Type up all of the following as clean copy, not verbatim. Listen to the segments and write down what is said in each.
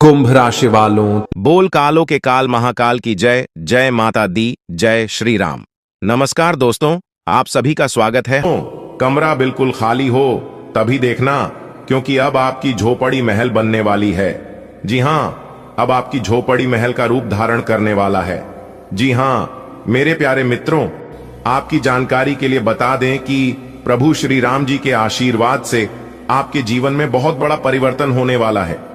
कुंभ राशि वालों, बोल कालों के काल महाकाल की जय। जय माता दी, जय श्री राम। नमस्कार दोस्तों, आप सभी का स्वागत है। कमरा बिल्कुल खाली हो तभी देखना, क्योंकि अब आपकी झोपड़ी महल बनने वाली है। जी हाँ, अब आपकी झोपड़ी महल का रूप धारण करने वाला है। जी हाँ मेरे प्यारे मित्रों, आपकी जानकारी के लिए बता दें कि प्रभु श्री राम जी के आशीर्वाद से आपके जीवन में बहुत बड़ा परिवर्तन होने वाला है।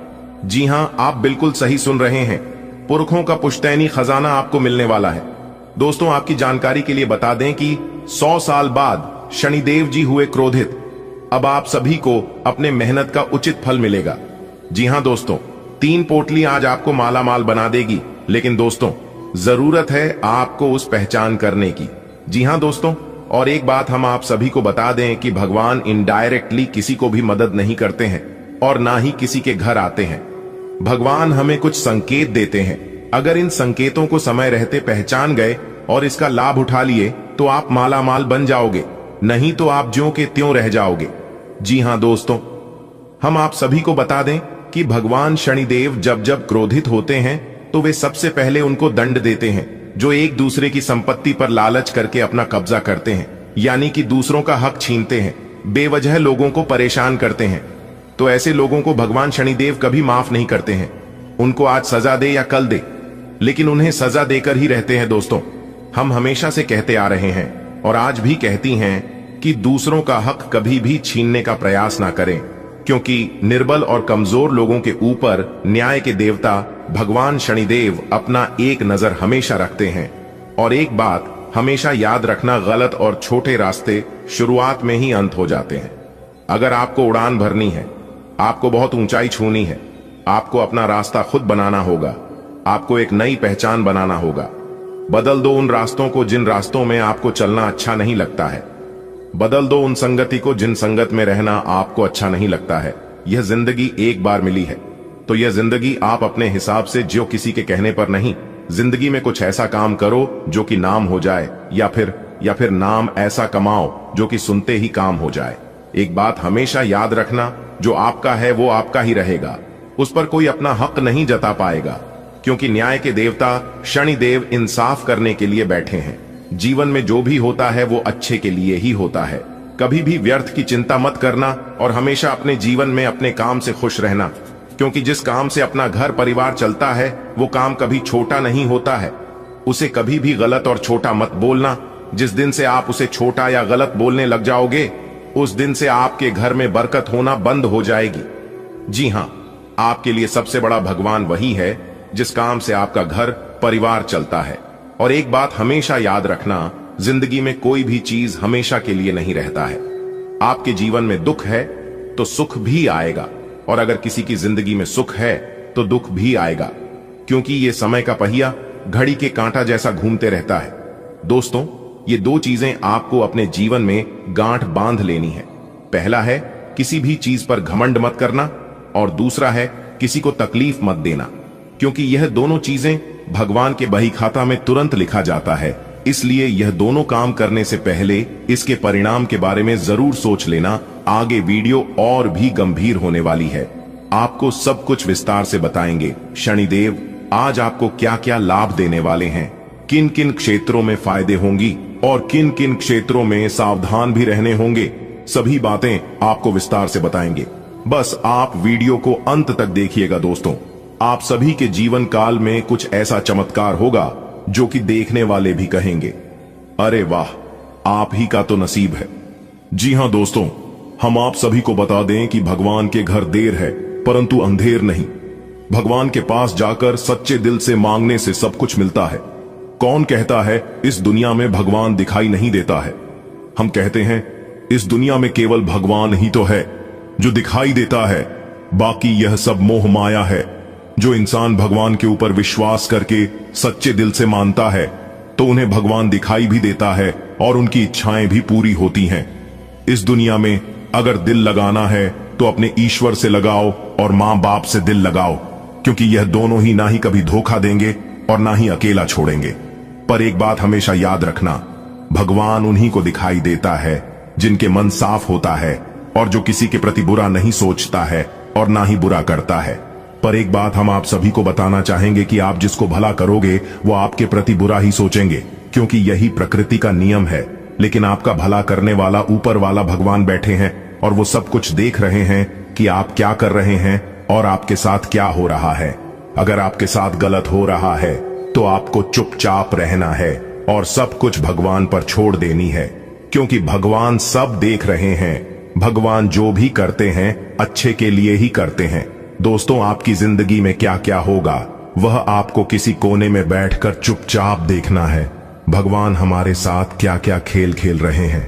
जी हाँ, आप बिल्कुल सही सुन रहे हैं। पुरखों का पुश्तैनी खजाना आपको मिलने वाला है। दोस्तों, आपकी जानकारी के लिए बता दें कि 100 साल बाद शनिदेव जी हुए क्रोधित। अब आप सभी को अपने मेहनत का उचित फल मिलेगा। जी हाँ दोस्तों, 3 पोटली आज आपको माला माल बना देगी, लेकिन दोस्तों जरूरत है आपको उस पहचान करने की। जी हाँ दोस्तों, और एक बात हम आप सभी को बता दें कि भगवान इनडायरेक्टली किसी को भी मदद नहीं करते हैं और ना ही किसी के घर आते हैं। भगवान हमें कुछ संकेत देते हैं। अगर इन संकेतों को समय रहते पहचान गए और इसका लाभ उठा लिए तो आप माला माल बन जाओगे, नहीं तो आप ज्यों के त्यों रह जाओगे। जी हाँ दोस्तों, हम आप सभी को बता दें कि भगवान शनिदेव जब जब क्रोधित होते हैं तो वे सबसे पहले उनको दंड देते हैं जो एक दूसरे की संपत्ति पर लालच करके अपना कब्जा करते हैं, यानी कि दूसरों का हक छीनते हैं, बेवजह लोगों को परेशान करते हैं। तो ऐसे लोगों को भगवान शनिदेव कभी माफ नहीं करते हैं। उनको आज सजा दे या कल दे, लेकिन उन्हें सजा देकर ही रहते हैं। दोस्तों, हम हमेशा से कहते आ रहे हैं और आज भी कहती हैं कि दूसरों का हक कभी भी छीनने का प्रयास ना करें, क्योंकि निर्बल और कमजोर लोगों के ऊपर न्याय के देवता भगवान शनिदेव अपना एक नजर हमेशा रखते हैं। और एक बात हमेशा याद रखना, गलत और छोटे रास्ते शुरुआत में ही अंत हो जाते हैं। अगर आपको उड़ान भरनी है, आपको बहुत ऊंचाई छूनी है, आपको अपना रास्ता खुद बनाना होगा। आपको एक नई पहचान बनाना होगा। बदल दो उन रास्तों को जिन रास्तों में आपको चलना अच्छा नहीं लगता है। बदल दो उन संगति को जिन संगत में रहना आपको अच्छा नहीं लगता है। यह जिंदगी एक बार मिली है, तो यह जिंदगी आप अपने हिसाब से जियो, किसी के कहने पर नहीं। जिंदगी में कुछ ऐसा काम करो जो कि नाम हो जाए, या फिर नाम ऐसा कमाओ जो कि सुनते ही काम हो जाए। एक बात हमेशा याद रखना, जो आपका है वो आपका ही रहेगा। उस पर कोई अपना हक नहीं जता पाएगा, क्योंकि न्याय के देवता शनिदेव इंसाफ करने के लिए बैठे हैं। जीवन में जो भी होता है वो अच्छे के लिए ही होता है। कभी भी व्यर्थ की चिंता मत करना और हमेशा अपने जीवन में अपने काम से खुश रहना, क्योंकि जिस काम से अपना घर परिवार चलता है वो काम कभी छोटा नहीं होता है। उसे कभी भी गलत और छोटा मत बोलना। जिस दिन से आप उसे छोटा या गलत बोलने लग जाओगे, उस दिन से आपके घर में बरकत होना बंद हो जाएगी। जी हाँ, आपके लिए सबसे बड़ा भगवान वही है जिस काम से आपका घर परिवार चलता है। और एक बात हमेशा याद रखना, जिंदगी में कोई भी चीज हमेशा के लिए नहीं रहता है। आपके जीवन में दुख है तो सुख भी आएगा, और अगर किसी की जिंदगी में सुख है तो दुख भी आएगा, क्योंकि ये समय का पहिया घड़ी के कांटा जैसा घूमते रहता है। दोस्तों, ये 2 चीजें आपको अपने जीवन में गांठ बांध लेनी है। पहला है किसी भी चीज पर घमंड मत करना, और दूसरा है किसी को तकलीफ मत देना, क्योंकि यह दोनों चीजें भगवान के बही खाता में तुरंत लिखा जाता है। इसलिए यह दोनों काम करने से पहले इसके परिणाम के बारे में जरूर सोच लेना। आगे वीडियो और भी गंभीर होने वाली है। आपको सब कुछ विस्तार से बताएंगे। शनिदेव आज आपको क्या क्या लाभ देने वाले हैं, किन किन क्षेत्रों में फायदे होंगी और किन किन क्षेत्रों में सावधान भी रहने होंगे, सभी बातें आपको विस्तार से बताएंगे। बस आप वीडियो को अंत तक देखिएगा। दोस्तों, आप सभी के जीवन काल में कुछ ऐसा चमत्कार होगा जो कि देखने वाले भी कहेंगे, अरे वाह, आप ही का तो नसीब है। जी हां दोस्तों, हम आप सभी को बता दें कि भगवान के घर देर है परंतु अंधेर नहीं। भगवान के पास जाकर सच्चे दिल से मांगने से सब कुछ मिलता है। कौन कहता है इस दुनिया में भगवान दिखाई नहीं देता है? हम कहते हैं इस दुनिया में केवल भगवान ही तो है जो दिखाई देता है, बाकी यह सब मोह माया है। जो इंसान भगवान के ऊपर विश्वास करके सच्चे दिल से मानता है तो उन्हें भगवान दिखाई भी देता है और उनकी इच्छाएं भी पूरी होती हैं। इस दुनिया में अगर दिल लगाना है तो अपने ईश्वर से लगाओ और मां बाप से दिल लगाओ, क्योंकि यह दोनों ही ना ही कभी धोखा देंगे और ना ही अकेला छोड़ेंगे। पर एक बात हमेशा याद रखना, भगवान उन्हीं को दिखाई देता है जिनके मन साफ होता है और जो किसी के प्रति बुरा नहीं सोचता है और ना ही बुरा करता है। पर एक बात हम आप सभी को बताना चाहेंगे कि आप जिसको भला करोगे वो आपके प्रति बुरा ही सोचेंगे, क्योंकि यही प्रकृति का नियम है। लेकिन आपका भला करने वाला ऊपर वाला भगवान बैठे हैं और वो सब कुछ देख रहे हैं कि आप क्या कर रहे हैं और आपके साथ क्या हो रहा है। अगर आपके साथ गलत हो रहा है तो आपको चुपचाप रहना है और सब कुछ भगवान पर छोड़ देनी है, क्योंकि भगवान सब देख रहे हैं। भगवान जो भी करते हैं अच्छे के लिए ही करते हैं। दोस्तों, आपकी जिंदगी में क्या क्या होगा वह आपको किसी कोने में बैठकर चुपचाप देखना है। भगवान हमारे साथ क्या क्या खेल खेल रहे हैं,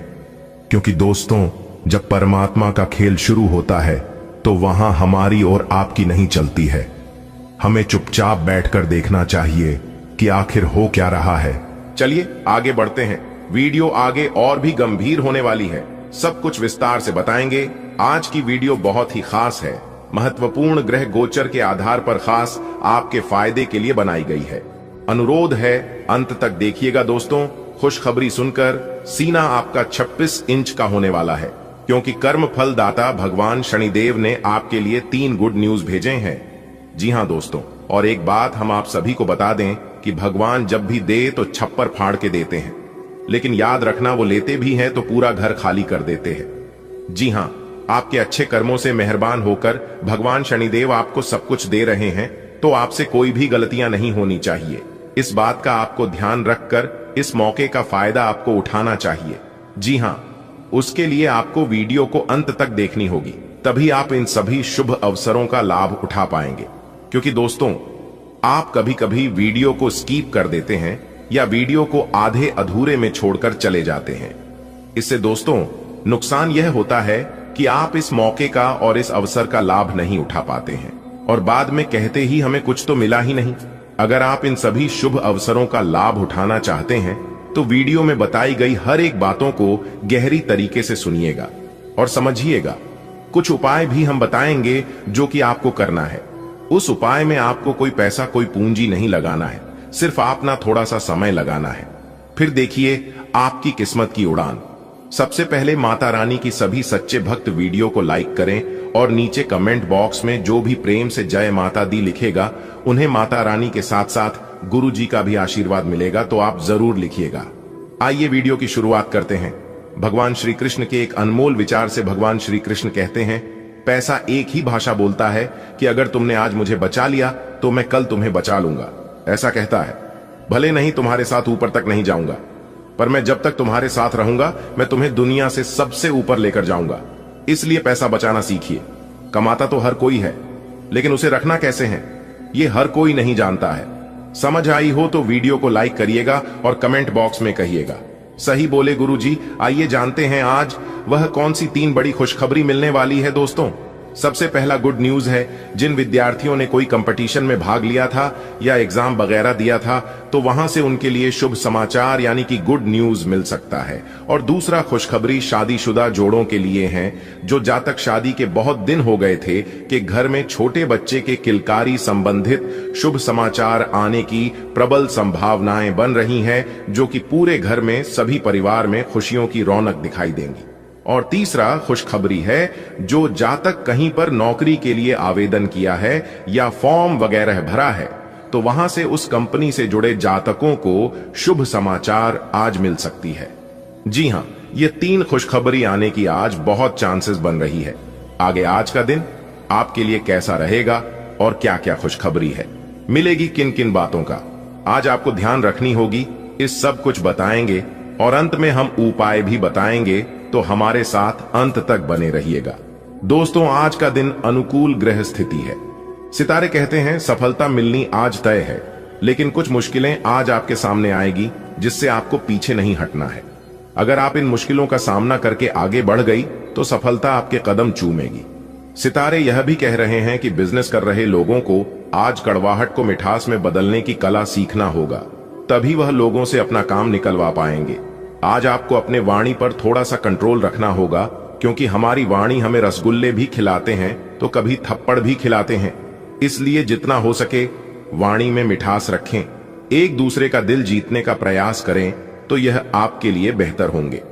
क्योंकि दोस्तों जब परमात्मा का खेल शुरू होता है तो वहां हमारी और आपकी नहीं चलती है। हमें चुपचाप बैठकर देखना चाहिए कि आखिर हो क्या रहा है। चलिए आगे बढ़ते हैं। वीडियो आगे और भी गंभीर होने वाली है, सब कुछ विस्तार से बताएंगे। आज की वीडियो बहुत ही खास है, महत्वपूर्ण ग्रह गोचर के आधार पर खास आपके फायदे के लिए बनाई गई है। अनुरोध है अंत तक देखिएगा दोस्तों। खुशखबरी सुनकर सीना आपका 26 इंच का होने वाला है, क्योंकि कर्म फल दाता भगवान शनिदेव ने आपके लिए 3 गुड न्यूज भेजे हैं। जी हां दोस्तों, और एक बात हम आप सभी को बता दें कि भगवान जब भी दे तो छप्पर फाड़ के देते हैं, लेकिन याद रखना वो लेते भी हैं तो पूरा घर खाली कर देते हैं। जी हां, आपके अच्छे कर्मों से मेहरबान होकर भगवान शनिदेव आपको सब कुछ दे रहे हैं, तो आपसे कोई भी गलतियां नहीं होनी चाहिए। इस बात का आपको ध्यान रखकर इस मौके का फायदा आपको उठाना चाहिए। जी हां, उसके लिए आपको वीडियो को अंत तक देखनी होगी, तभी आप इन सभी शुभ अवसरों का लाभ उठा पाएंगे। क्योंकि दोस्तों, आप कभी कभी वीडियो को स्किप कर देते हैं या वीडियो को आधे अधूरे में छोड़कर चले जाते हैं। इससे दोस्तों नुकसान यह होता है कि आप इस मौके का और इस अवसर का लाभ नहीं उठा पाते हैं और बाद में कहते ही हमें कुछ तो मिला ही नहीं। अगर आप इन सभी शुभ अवसरों का लाभ उठाना चाहते हैं तो वीडियो में बताई गई हर एक बातों को गहरी तरीके से सुनिएगा और समझिएगा। कुछ उपाय भी हम बताएंगे जो कि आपको करना है। उस उपाय में आपको कोई पैसा कोई पूंजी नहीं लगाना है, सिर्फ अपना थोड़ा सा समय लगाना है। फिर देखिए आपकी किस्मत की उड़ान। सबसे पहले माता रानी की सभी सच्चे भक्त वीडियो को लाइक करें और नीचे कमेंट बॉक्स में जो भी प्रेम से जय माता दी लिखेगा उन्हें माता रानी के साथ साथ गुरु जी का भी आशीर्वाद मिलेगा, तो आप जरूर लिखिएगा। आइए वीडियो की शुरुआत करते हैं। भगवान श्री कृष्ण के एक अनमोल विचार से भगवान श्री कृष्ण कहते हैं, पैसा एक ही भाषा बोलता है कि अगर तुमने आज मुझे बचा लिया तो मैं कल तुम्हें बचा लूंगा। ऐसा कहता है, भले नहीं तुम्हारे साथ ऊपर तक नहीं जाऊंगा, पर मैं जब तक तुम्हारे साथ रहूंगा मैं तुम्हें दुनिया से सबसे ऊपर लेकर जाऊंगा। इसलिए पैसा बचाना सीखिए। कमाता तो हर कोई है, लेकिन उसे रखना कैसे है ये हर कोई नहीं जानता है। समझ आई हो तो वीडियो को लाइक करिएगा और कमेंट बॉक्स में कहिएगा, सही बोले गुरुजी। आइए जानते हैं आज वह कौन सी 3 बड़ी खुशखबरी मिलने वाली है दोस्तों। सबसे पहला गुड न्यूज है, जिन विद्यार्थियों ने कोई कंपटीशन में भाग लिया था या एग्जाम वगैरह दिया था तो वहां से उनके लिए शुभ समाचार यानी कि गुड न्यूज मिल सकता है। और दूसरा खुशखबरी शादीशुदा जोड़ों के लिए है, जो जातक शादी के बहुत दिन हो गए थे कि घर में छोटे बच्चे के किलकारी संबंधित शुभ समाचार आने की प्रबल संभावनाएं बन रही हैं, जो कि पूरे घर में सभी परिवार में खुशियों की रौनक दिखाई देंगी। और तीसरा खुशखबरी है, जो जातक कहीं पर नौकरी के लिए आवेदन किया है या फॉर्म वगैरह भरा है तो वहां से उस कंपनी से जुड़े जातकों को शुभ समाचार आज मिल सकती है। जी हां, ये 3 खुशखबरी आने की आज बहुत चांसेस बन रही है। आगे आज का दिन आपके लिए कैसा रहेगा और क्या क्या खुशखबरी है, मिलेगी किन किन बातों का, आज आपको ध्यान रखनी होगी। इस सब कुछ बताएंगे और अंत में हम उपाय भी बताएंगे, तो हमारे साथ अंत तक बने रहिएगा। दोस्तों, आज का दिन अनुकूल ग्रह स्थिति है। सितारे कहते हैं सफलता मिलनी आज तय है, लेकिन कुछ मुश्किलें आज आपके सामने आएगी जिससे आपको पीछे नहीं हटना है। अगर आप इन मुश्किलों का सामना करके आगे बढ़ गई तो सफलता आपके कदम चूमेगी। सितारे यह भी कह रहे हैं कि बिजनेस कर रहे लोगों को आज कड़वाहट को मिठास में बदलने की कला सीखना होगा, तभी वह लोगों से अपना काम निकलवा पाएंगे। आज आपको अपने वाणी पर थोड़ा सा कंट्रोल रखना होगा, क्योंकि हमारी वाणी हमें रसगुल्ले भी खिलाते हैं तो कभी थप्पड़ भी खिलाते हैं। इसलिए जितना हो सके वाणी में मिठास रखें, एक दूसरे का दिल जीतने का प्रयास करें, तो यह आपके लिए बेहतर होंगे।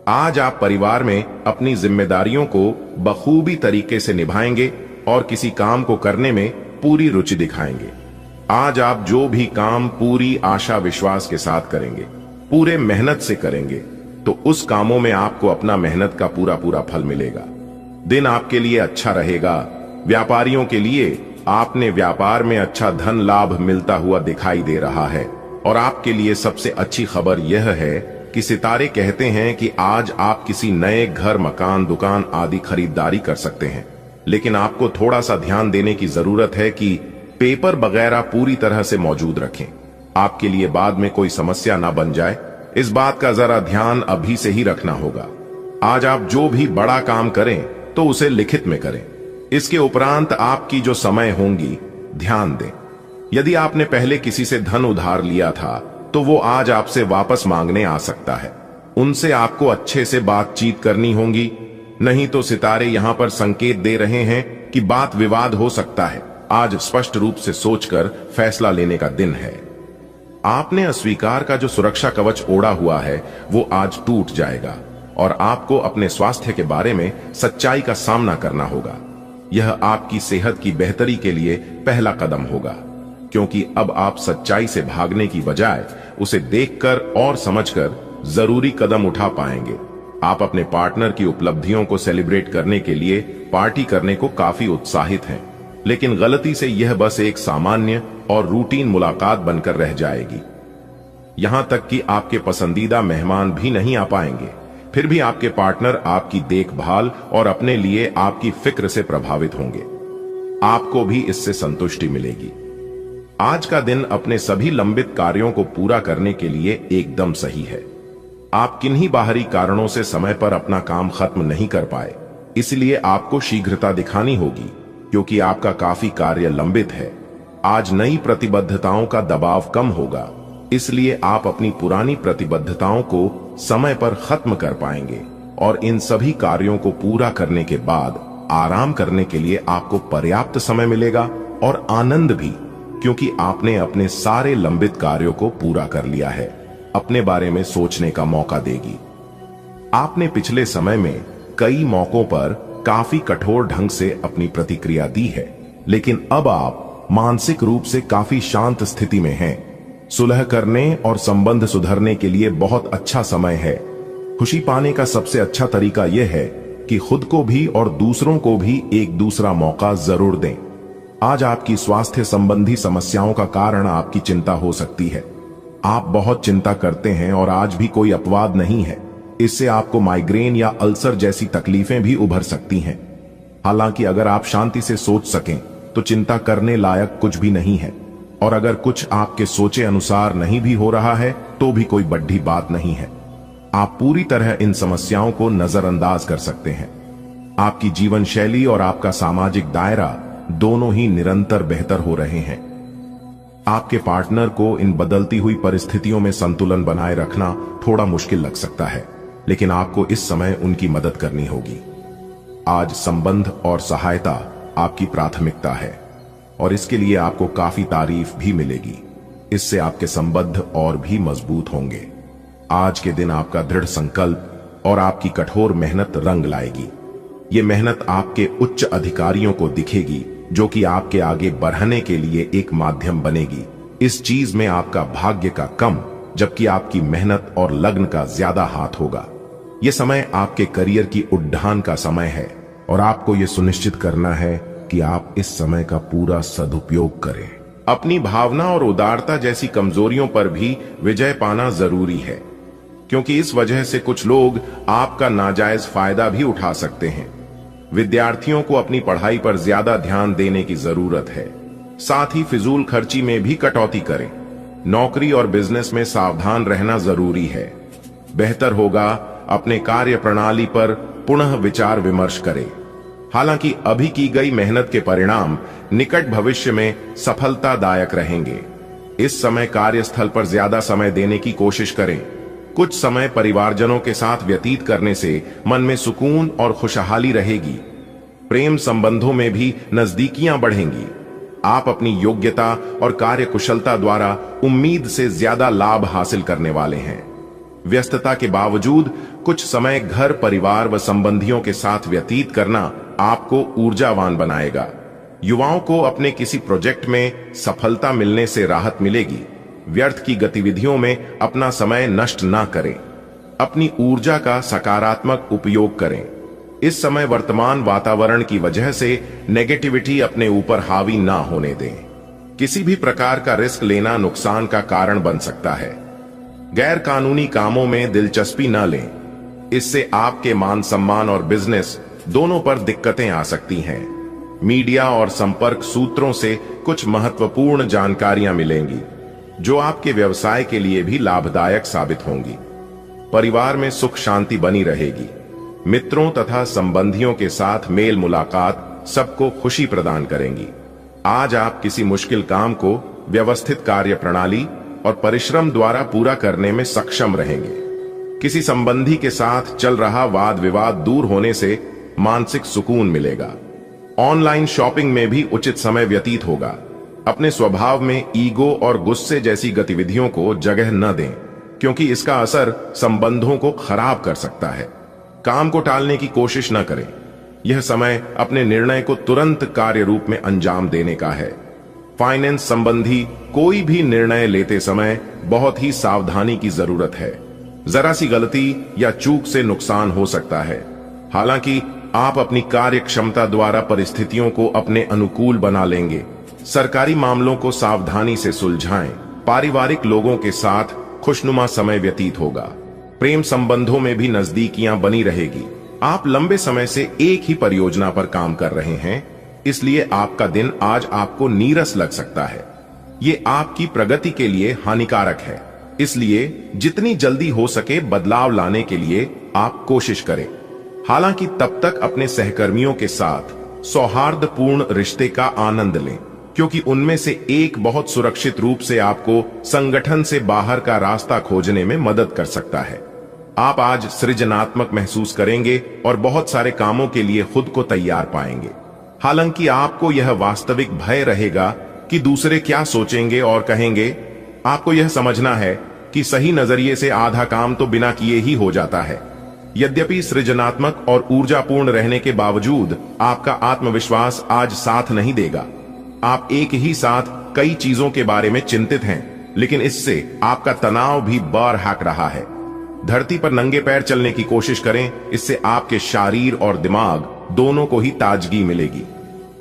आज आप परिवार में अपनी जिम्मेदारियों को बखूबी तरीके से निभाएंगे और किसी काम को करने में पूरी रुचि दिखाएंगे। आज आप जो भी काम पूरी आशा विश्वास के साथ करेंगे, पूरे मेहनत से करेंगे, तो उस कामों में आपको अपना मेहनत का पूरा पूरा फल मिलेगा। दिन आपके लिए अच्छा रहेगा। व्यापारियों के लिए आपने व्यापार में अच्छा धन लाभ मिलता हुआ दिखाई दे रहा है। और आपके लिए सबसे अच्छी खबर यह है कि सितारे कहते हैं कि आज आप किसी नए घर, मकान, दुकान आदि खरीदारी कर सकते हैं। लेकिन आपको थोड़ा सा ध्यान देने की जरूरत है कि पेपर वगैरह पूरी तरह से मौजूद रखें। आपके लिए बाद में कोई समस्या ना बन जाए, इस बात का जरा ध्यान अभी से ही रखना होगा। आज आप जो भी बड़ा काम करें तो उसे लिखित में करें। इसके उपरांत आपकी जो समय होंगी, ध्यान दें। यदि आपने पहले किसी से धन उधार लिया था तो वो आज आपसे वापस मांगने आ सकता है। उनसे आपको अच्छे से बातचीत करनी होगी, नहीं तो सितारे यहां पर संकेत दे रहे हैं कि बात विवाद हो सकता है। आज स्पष्ट रूप से सोचकर फैसला लेने का दिन है। आपने अस्वीकार का जो सुरक्षा कवच ओढ़ा हुआ है वो आज टूट जाएगा और आपको अपने स्वास्थ्य के बारे में सच्चाई का सामना करना होगा। यह आपकी सेहत की बेहतरी के लिए पहला कदम होगा, क्योंकि अब आप सच्चाई से भागने की बजाय उसे देखकर और समझकर जरूरी कदम उठा पाएंगे। आप अपने पार्टनर की उपलब्धियों को सेलिब्रेट करने के लिए पार्टी करने को काफी उत्साहित हैं, लेकिन गलती से यह बस एक सामान्य और रूटीन मुलाकात बनकर रह जाएगी। यहां तक कि आपके पसंदीदा मेहमान भी नहीं आ पाएंगे। फिर भी आपके पार्टनर आपकी देखभाल और अपने लिए आपकी फिक्र से प्रभावित होंगे। आपको भी इससे संतुष्टि मिलेगी। आज का दिन अपने सभी लंबित कार्यों को पूरा करने के लिए एकदम सही है। आप किन्हीं बाहरी कारणों से समय पर अपना काम खत्म नहीं कर पाए, इसलिए आपको शीघ्रता दिखानी होगी, क्योंकि आपका काफी कार्य लंबित है। आज नई प्रतिबद्धताओं का दबाव कम होगा, इसलिए आप अपनी पुरानी प्रतिबद्धताओं को समय पर खत्म कर पाएंगे और इन सभी कार्यों को पूरा करने के बाद आराम करने के लिए आपको पर्याप्त समय मिलेगा और आनंद भी, क्योंकि आपने अपने सारे लंबित कार्यों को पूरा कर लिया है। अपने बारे में सोचने का मौका देगी। आपने पिछले समय में कई मौकों पर काफी कठोर ढंग से अपनी प्रतिक्रिया दी है, लेकिन अब आप मानसिक रूप से काफी शांत स्थिति में हैं। सुलह करने और संबंध सुधरने के लिए बहुत अच्छा समय है। खुशी पाने का सबसे अच्छा तरीका यह है कि खुद को भी और दूसरों को भी एक दूसरा मौका जरूर दें। आज आपकी स्वास्थ्य संबंधी समस्याओं का कारण आपकी चिंता हो सकती है। आप बहुत चिंता करते हैं और आज भी कोई अपवाद नहीं है। इससे आपको माइग्रेन या अल्सर जैसी तकलीफें भी उभर सकती हैं। हालांकि अगर आप शांति से सोच सकें तो चिंता करने लायक कुछ भी नहीं है, और अगर कुछ आपके सोचे अनुसार नहीं भी हो रहा है तो भी कोई बड़ी बात नहीं है। आप पूरी तरह इन समस्याओं को नजरअंदाज कर सकते हैं। आपकी जीवन शैली और आपका सामाजिक दायरा दोनों ही निरंतर बेहतर हो रहे हैं। आपके पार्टनर को इन बदलती हुई परिस्थितियों में संतुलन बनाए रखना थोड़ा मुश्किल लग सकता है, लेकिन आपको इस समय उनकी मदद करनी होगी। आज संबंध और सहायता आपकी प्राथमिकता है और इसके लिए आपको काफी तारीफ भी मिलेगी। इससे आपके संबंध और भी मजबूत होंगे। आज के दिन आपका दृढ़ संकल्प और आपकी कठोर मेहनत रंग लाएगी। ये मेहनत आपके उच्च अधिकारियों को दिखेगी, जो कि आपके आगे बढ़ने के लिए एक माध्यम बनेगी। इस चीज में आपका भाग्य का कम, जबकि आपकी मेहनत और लगन का ज्यादा हाथ होगा। यह समय आपके करियर की उड्डान का समय है और आपको यह सुनिश्चित करना है कि आप इस समय का पूरा सदुपयोग करें। अपनी भावना और उदारता जैसी कमजोरियों पर भी विजय पाना जरूरी है, क्योंकि इस वजह से कुछ लोग आपका नाजायज फायदा भी उठा सकते हैं। विद्यार्थियों को अपनी पढ़ाई पर ज्यादा ध्यान देने की जरूरत है। साथ ही फिजूल खर्ची में भी कटौती करें। नौकरी और बिजनेस में सावधान रहना जरूरी है। बेहतर होगा अपने कार्य प्रणाली पर पुनः विचार विमर्श करें। हालांकि अभी की गई मेहनत के परिणाम निकट भविष्य में सफलतादायक रहेंगे। इस समय कार्यस्थल पर ज्यादा समय देने की कोशिश करें। कुछ समय परिवारजनों के साथ व्यतीत करने से मन में सुकून और खुशहाली रहेगी। प्रेम संबंधों में भी नजदीकियां बढ़ेंगी। आप अपनी योग्यता और कार्यकुशलता द्वारा उम्मीद से ज्यादा लाभ हासिल करने वाले हैं। व्यस्तता के बावजूद कुछ समय घर, परिवार व संबंधियों के साथ व्यतीत करना आपको ऊर्जावान बनाएगा। युवाओं को अपने किसी प्रोजेक्ट में सफलता मिलने से राहत मिलेगी। व्यर्थ की गतिविधियों में अपना समय नष्ट ना करें। अपनी ऊर्जा का सकारात्मक उपयोग करें। इस समय वर्तमान वातावरण की वजह से नेगेटिविटी अपने ऊपर हावी ना होने दें। किसी भी प्रकार का रिस्क लेना नुकसान का कारण बन सकता है। गैर कानूनी कामों में दिलचस्पी न लें। इससे आपके मान सम्मान और बिजनेस दोनों पर दिक्कतें आ सकती हैं। मीडिया और संपर्क सूत्रों से कुछ महत्वपूर्ण जानकारियां मिलेंगी जो आपके व्यवसाय के लिए भी लाभदायक साबित होंगी। परिवार में सुख शांति बनी रहेगी। मित्रों तथा संबंधियों के साथ मेल मुलाकात सबको खुशी प्रदान करेंगी। आज आप किसी मुश्किल काम को व्यवस्थित कार्य प्रणाली और परिश्रम द्वारा पूरा करने में सक्षम रहेंगे। किसी संबंधी के साथ चल रहा वाद विवाद दूर होने से मानसिक सुकून मिलेगा। ऑनलाइन शॉपिंग में भी उचित समय व्यतीत होगा। अपने स्वभाव में ईगो और गुस्से जैसी गतिविधियों को जगह न दें, क्योंकि इसका असर संबंधों को खराब कर सकता है। काम को टालने की कोशिश न करें। यह समय अपने निर्णय को तुरंत कार्य रूप में अंजाम देने का है। फाइनेंस संबंधी कोई भी निर्णय लेते समय बहुत ही सावधानी की जरूरत है। जरा सी गलती या चूक से नुकसान हो सकता है। हालांकि आप अपनी कार्य क्षमता द्वारा परिस्थितियों को अपने अनुकूल बना लेंगे। सरकारी मामलों को सावधानी से सुलझाएं। पारिवारिक लोगों के साथ खुशनुमा समय व्यतीत होगा। प्रेम संबंधों में भी नजदीकियां बनी रहेगी। आप लंबे समय से एक ही परियोजना पर काम कर रहे हैं, इसलिए आपका दिन आज आपको नीरस लग सकता है। ये आपकी प्रगति के लिए हानिकारक है, इसलिए जितनी जल्दी हो सके बदलाव लाने के लिए आप कोशिश करें। हालांकि तब तक अपने सहकर्मियों के साथ सौहार्दपूर्ण रिश्ते का आनंद लें, क्योंकि उनमें से एक बहुत सुरक्षित रूप से आपको संगठन से बाहर का रास्ता खोजने में मदद कर सकता है। आप आज सृजनात्मक महसूस करेंगे और बहुत सारे कामों के लिए खुद को तैयार पाएंगे। हालांकि आपको यह वास्तविक भय रहेगा कि दूसरे क्या सोचेंगे और कहेंगे। आपको यह समझना है कि सही नजरिए से आधा काम तो बिना किए ही हो जाता है। यद्यपि सृजनात्मक और ऊर्जापूर्ण रहने के बावजूद आपका आत्मविश्वास आज साथ नहीं देगा। आप एक ही साथ कई चीजों के बारे में चिंतित हैं, लेकिन इससे आपका तनाव भी बढ़ रहा है। धरती पर नंगे पैर चलने की कोशिश करें, इससे आपके शरीर और दिमाग दोनों को ही ताजगी मिलेगी।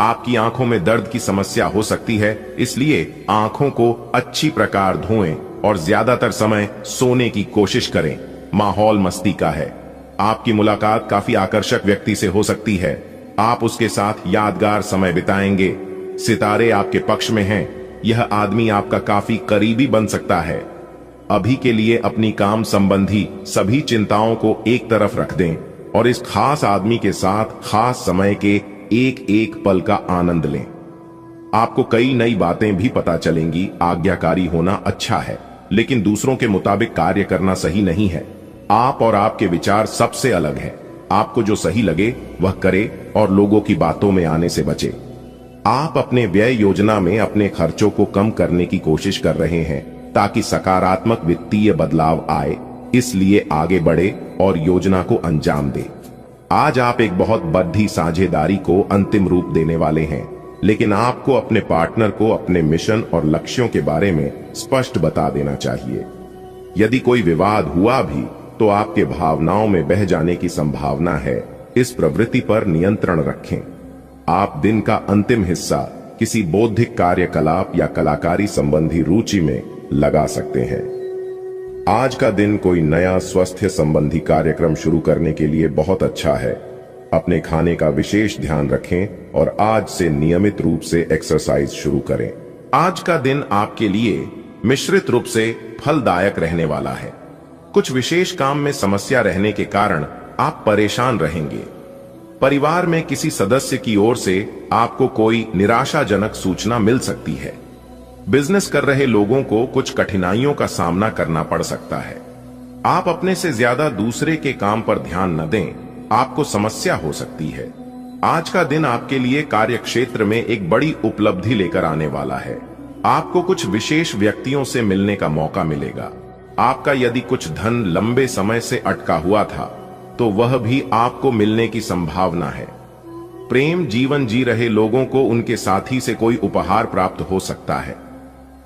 आपकी आंखों में दर्द की समस्या हो सकती है, इसलिए आंखों को अच्छी प्रकार धोएं और ज्यादातर समय सोने की कोशिश करें। माहौल मस्ती का है। आपकी मुलाकात काफी आकर्षक व्यक्ति से हो सकती है। आप उसके साथ यादगार समय बिताएंगे। सितारे आपके पक्ष में हैं। यह आदमी आपका काफी करीबी बन सकता है। अभी के लिए अपनी काम संबंधी सभी चिंताओं को एक तरफ रख दें और इस खास आदमी के साथ खास समय के एक एक पल का आनंद लें। आपको कई नई बातें भी पता चलेंगी। आज्ञाकारी होना अच्छा है, लेकिन दूसरों के मुताबिक कार्य करना सही नहीं है। आप और आपके विचार सबसे अलग हैं। आपको जो सही लगे वह करे और लोगों की बातों में आने से बचे। आप अपने व्यय योजना में अपने खर्चों को कम करने की कोशिश कर रहे हैं ताकि सकारात्मक वित्तीय बदलाव आए, इसलिए आगे बढ़े और योजना को अंजाम दें। आज आप एक बहुत बड़ी साझेदारी को अंतिम रूप देने वाले हैं, लेकिन आपको अपने पार्टनर को अपने मिशन और लक्ष्यों के बारे में स्पष्ट बता देना चाहिए। यदि कोई विवाद हुआ भी तो आपके भावनाओं में बह जाने की संभावना है। इस प्रवृत्ति पर नियंत्रण रखें। आप दिन का अंतिम हिस्सा किसी बौद्धिक कार्यकलाप या कलाकारी संबंधी रुचि में लगा सकते हैं। आज का दिन कोई नया स्वास्थ्य संबंधी कार्यक्रम शुरू करने के लिए बहुत अच्छा है। अपने खाने का विशेष ध्यान रखें और आज से नियमित रूप से एक्सरसाइज शुरू करें। आज का दिन आपके लिए मिश्रित रूप से फलदायक रहने वाला है। कुछ विशेष काम में समस्या रहने के कारण आप परेशान रहेंगे। परिवार में किसी सदस्य की ओर से आपको कोई निराशाजनक सूचना मिल सकती है। बिजनेस कर रहे लोगों को कुछ कठिनाइयों का सामना करना पड़ सकता है। आप अपने से ज्यादा दूसरे के काम पर ध्यान न दें, आपको समस्या हो सकती है। आज का दिन आपके लिए कार्यक्षेत्र में एक बड़ी उपलब्धि लेकर आने वाला है। आपको कुछ विशेष व्यक्तियों से मिलने का मौका मिलेगा। आपका यदि कुछ धन लंबे समय से अटका हुआ था तो वह भी आपको मिलने की संभावना है। प्रेम जीवन जी रहे लोगों को उनके साथी से कोई उपहार प्राप्त हो सकता है।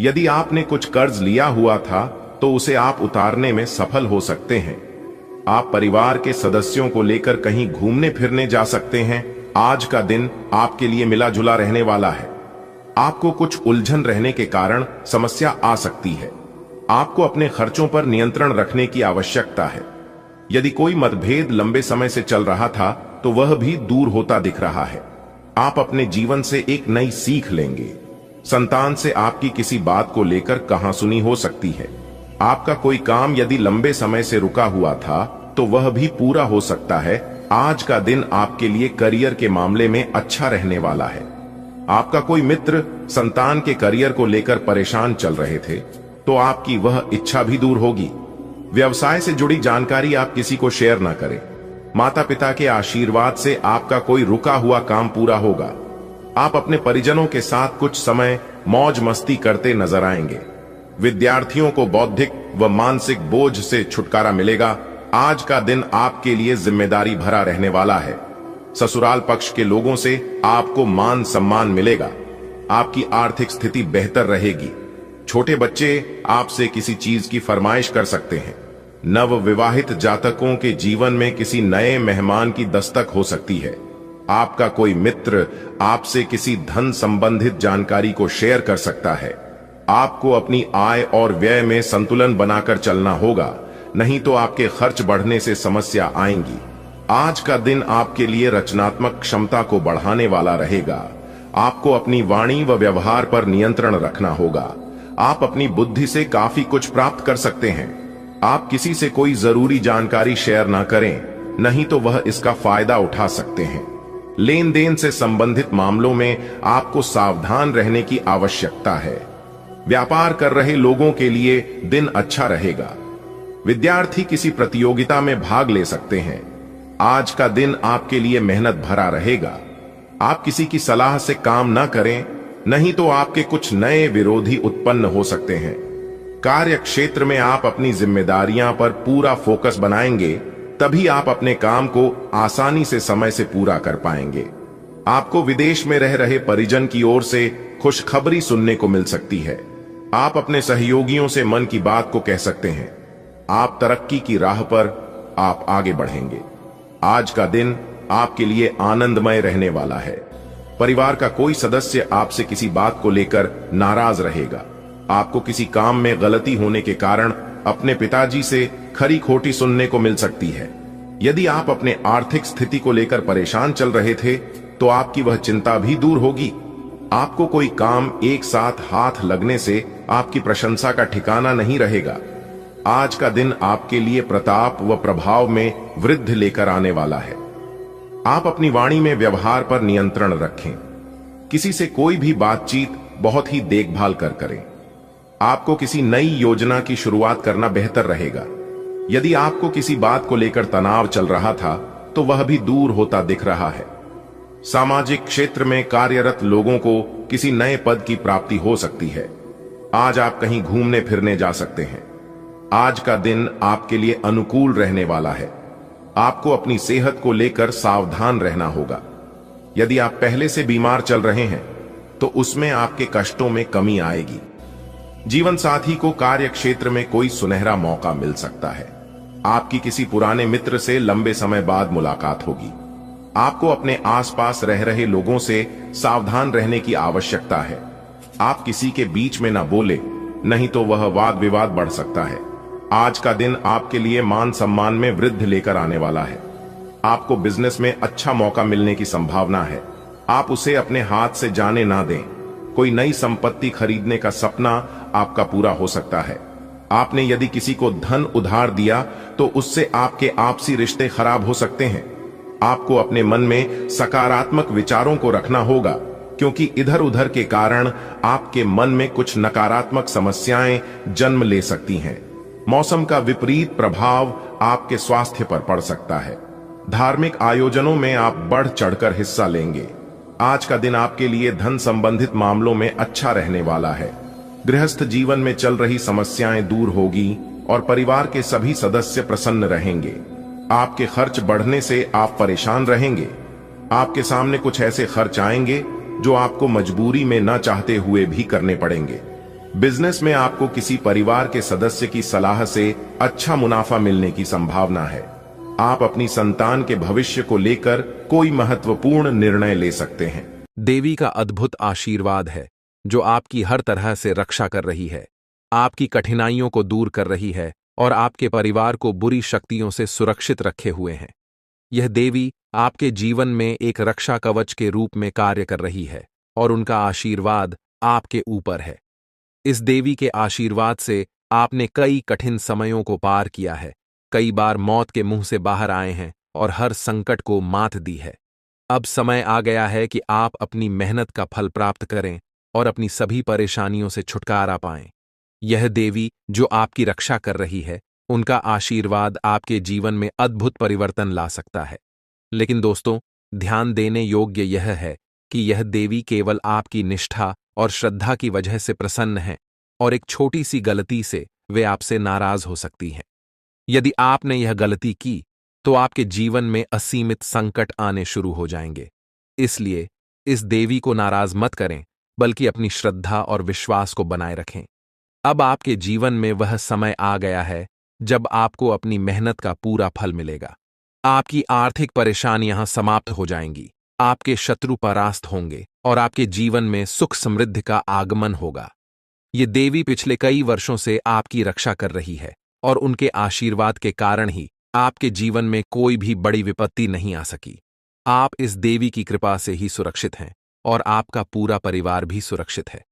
यदि आपने कुछ कर्ज लिया हुआ था तो उसे आप उतारने में सफल हो सकते हैं। आप परिवार के सदस्यों को लेकर कहीं घूमने फिरने जा सकते हैं। आज का दिन आपके लिए मिला जुला रहने वाला है। आपको कुछ उलझन रहने के कारण समस्या आ सकती है। आपको अपने खर्चों पर नियंत्रण रखने की आवश्यकता है। यदि कोई मतभेद लंबे समय से चल रहा था तो वह भी दूर होता दिख रहा है। आप अपने जीवन से एक नई सीख लेंगे। संतान से आपकी किसी बात को लेकर कहासुनी हो सकती है। आपका कोई काम यदि लंबे समय से रुका हुआ था तो वह भी पूरा हो सकता है। आज का दिन आपके लिए करियर के मामले में अच्छा रहने वाला है। आपका कोई मित्र संतान के करियर को लेकर परेशान चल रहे थे तो आपकी वह इच्छा भी दूर होगी। व्यवसाय से जुड़ी जानकारी आप किसी को शेयर न करें। माता पिता के आशीर्वाद से आपका कोई रुका हुआ काम पूरा होगा। आप अपने परिजनों के साथ कुछ समय मौज मस्ती करते नजर आएंगे। विद्यार्थियों को बौद्धिक व मानसिक बोझ से छुटकारा मिलेगा। आज का दिन आपके लिए जिम्मेदारी भरा रहने वाला है। ससुराल पक्ष के लोगों से आपको मान सम्मान मिलेगा। आपकी आर्थिक स्थिति बेहतर रहेगी। छोटे बच्चे आपसे किसी चीज की फरमाइश कर सकते हैं। नव विवाहित जातकों के जीवन में किसी नए मेहमान की दस्तक हो सकती है। आपका कोई मित्र आपसे किसी धन संबंधित जानकारी को शेयर कर सकता है। आपको अपनी आय और व्यय में संतुलन बनाकर चलना होगा, नहीं तो आपके खर्च बढ़ने से समस्या आएंगी। आज का दिन आपके लिए रचनात्मक क्षमता को बढ़ाने वाला रहेगा। आपको अपनी वाणी व व्यवहार पर नियंत्रण रखना होगा। आप अपनी बुद्धि से काफी कुछ प्राप्त कर सकते हैं। आप किसी से कोई जरूरी जानकारी शेयर ना करें, नहीं तो वह इसका फायदा उठा सकते हैं। लेन देन से संबंधित मामलों में आपको सावधान रहने की आवश्यकता है। व्यापार कर रहे लोगों के लिए दिन अच्छा रहेगा। विद्यार्थी किसी प्रतियोगिता में भाग ले सकते हैं। आज का दिन आपके लिए मेहनत भरा रहेगा। आप किसी की सलाह से काम ना करें, नहीं तो आपके कुछ नए विरोधी उत्पन्न हो सकते हैं। कार्य क्षेत्र में आप अपनी जिम्मेदारियां पर पूरा फोकस बनाएंगे, तभी आप अपने काम को आसानी से समय से पूरा कर पाएंगे। आपको विदेश में रह रहे परिजन की ओर से खुशखबरी सुनने को मिल सकती है। आप अपने सहयोगियों से मन की बात को कह सकते हैं। आप तरक्की की राह पर आप आगे बढ़ेंगे। आज का दिन आपके लिए आनंदमय रहने वाला है। परिवार का कोई सदस्य आपसे किसी बात को लेकर नाराज रहेगा। आपको किसी काम में गलती होने के कारण अपने पिताजी से खरी खोटी सुनने को मिल सकती है। यदि आप अपने आर्थिक स्थिति को लेकर परेशान चल रहे थे तो आपकी वह चिंता भी दूर होगी। आपको कोई काम एक साथ हाथ लगने से आपकी प्रशंसा का ठिकाना नहीं रहेगा। आज का दिन आपके लिए प्रताप व प्रभाव में वृद्धि लेकर आने वाला है। आप अपनी वाणी में व्यवहार पर नियंत्रण रखें। किसी से कोई भी बातचीत बहुत ही देखभाल कर करें। आपको किसी नई योजना की शुरुआत करना बेहतर रहेगा। यदि आपको किसी बात को लेकर तनाव चल रहा था तो वह भी दूर होता दिख रहा है। सामाजिक क्षेत्र में कार्यरत लोगों को किसी नए पद की प्राप्ति हो सकती है। आज आप कहीं घूमने फिरने जा सकते हैं। आज का दिन आपके लिए अनुकूल रहने वाला है। आपको अपनी सेहत को लेकर सावधान रहना होगा। यदि आप पहले से बीमार चल रहे हैं तो उसमें आपके कष्टों में कमी आएगी। जीवन साथी को कार्य क्षेत्र में कोई सुनहरा मौका मिल सकता है। आपकी किसी पुराने मित्र से लंबे समय बाद मुलाकात होगी। आपको अपने आसपास रह रहे लोगों से सावधान रहने की आवश्यकता है। आप किसी के बीच में ना बोले, नहीं तो वह वाद विवाद बढ़ सकता है। आज का दिन आपके लिए मान सम्मान में वृद्धि लेकर आने वाला है। आपको बिजनेस में अच्छा मौका मिलने की संभावना है। आप उसे अपने हाथ से जाने ना दें। कोई नई संपत्ति खरीदने का सपना आपका पूरा हो सकता है। आपने यदि किसी को धन उधार दिया तो उससे आपके आपसी रिश्ते खराब हो सकते हैं। आपको अपने मन में सकारात्मक विचारों को रखना होगा, क्योंकि इधर उधर के कारण आपके मन में कुछ नकारात्मक समस्याएं जन्म ले सकती हैं। मौसम का विपरीत प्रभाव आपके स्वास्थ्य पर पड़ सकता है। धार्मिक आयोजनों में आप बढ़ चढ़कर हिस्सा लेंगे। आज का दिन आपके लिए धन संबंधित मामलों में अच्छा रहने वाला है। गृहस्थ जीवन में चल रही समस्याएं दूर होगी और परिवार के सभी सदस्य प्रसन्न रहेंगे। आपके खर्च बढ़ने से आप परेशान रहेंगे। आपके सामने कुछ ऐसे खर्च आएंगे जो आपको मजबूरी में न चाहते हुए भी करने पड़ेंगे। बिजनेस में आपको किसी परिवार के सदस्य की सलाह से अच्छा मुनाफा मिलने की संभावना है। आप अपनी संतान के भविष्य को लेकर कोई महत्वपूर्ण निर्णय ले सकते हैं। देवी का अद्भुत आशीर्वाद है जो आपकी हर तरह से रक्षा कर रही है, आपकी कठिनाइयों को दूर कर रही है और आपके परिवार को बुरी शक्तियों से सुरक्षित रखे हुए हैं। यह देवी आपके जीवन में एक रक्षा कवच के रूप में कार्य कर रही है और उनका आशीर्वाद आपके ऊपर है। इस देवी के आशीर्वाद से आपने कई कठिन समयों को पार किया है, कई बार मौत के मुंह से बाहर आए हैं और हर संकट को मात दी है। अब समय आ गया है कि आप अपनी मेहनत का फल प्राप्त करें और अपनी सभी परेशानियों से छुटकारा पाएं। यह देवी जो आपकी रक्षा कर रही है, उनका आशीर्वाद आपके जीवन में अद्भुत परिवर्तन ला सकता है। लेकिन दोस्तों, ध्यान देने योग्य यह है कि यह देवी केवल आपकी निष्ठा और श्रद्धा की वजह से प्रसन्न है और एक छोटी सी गलती से वे आपसे नाराज हो सकती हैं। यदि आपने यह गलती की तो आपके जीवन में असीमित संकट आने शुरू हो जाएंगे। इसलिए इस देवी को नाराज मत करें, बल्कि अपनी श्रद्धा और विश्वास को बनाए रखें। अब आपके जीवन में वह समय आ गया है जब आपको अपनी मेहनत का पूरा फल मिलेगा। आपकी आर्थिक परेशानियां समाप्त हो जाएंगी, आपके शत्रु परास्त होंगे और आपके जीवन में सुख समृद्धि का आगमन होगा। ये देवी पिछले कई वर्षों से आपकी रक्षा कर रही है और उनके आशीर्वाद के कारण ही आपके जीवन में कोई भी बड़ी विपत्ति नहीं आ सकी। आप इस देवी की कृपा से ही सुरक्षित हैं और आपका पूरा परिवार भी सुरक्षित है।